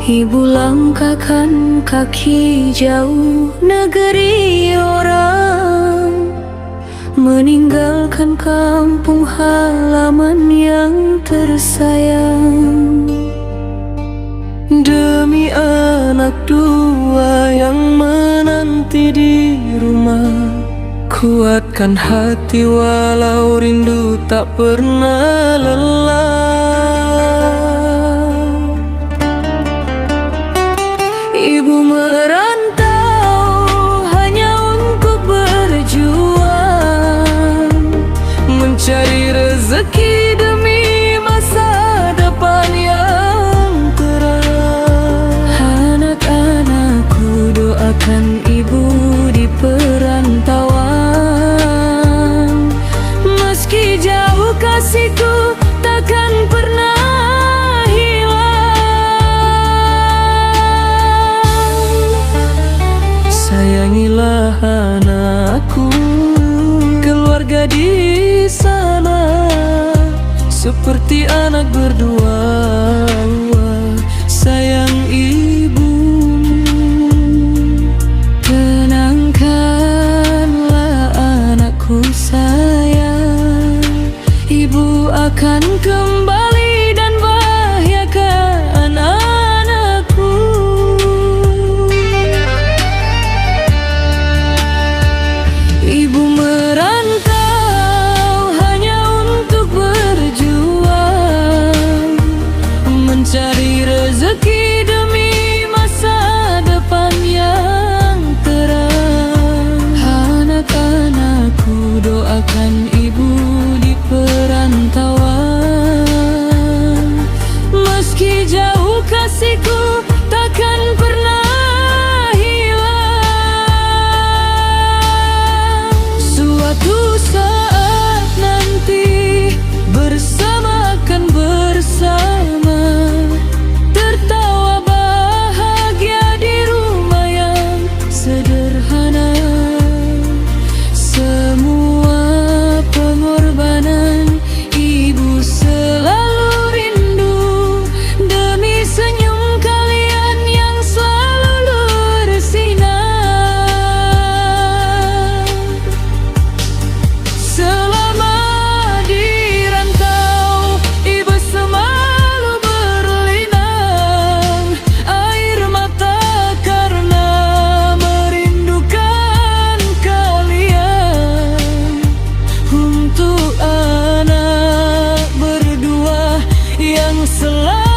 Ibu langkahkan kaki jauh negeri orang, meninggalkan kampung halaman yang tersayang. Demi anak dua yang menanti di rumah, kuatkan hati walau rindu tak pernah lelah. Ibu merantau hanya untuk berjuang, mencari rezeki demi masa depan yang terang. Anak-anakku, doakan ibu di perantauan, meski jauh kasihku takkan pernah hilang. Sayangilah anakku, keluarga di sana seperti anak berdua. Sayang ibu, tenangkanlah anakku sayang. Ibu akan kembali dan bahagiakan anakku. Ibu merantau hanya untuk berjuang, mencari rezeki demi masa depan yang terang. Anak-anakku, doakan ibu di perantauan, meski jauh kasihku takkan pernah hilang. Suatu saat nanti bersama akan bersama, tertawa bahagia di rumah yang sederhana. Semua pengorbanan ibu selalu rindu demi senyum kalian yang selalu bersinar. Selama di rantau, ibu selalu berlinang air mata karena merindukan kalian. Untuk anak berdua yang selalu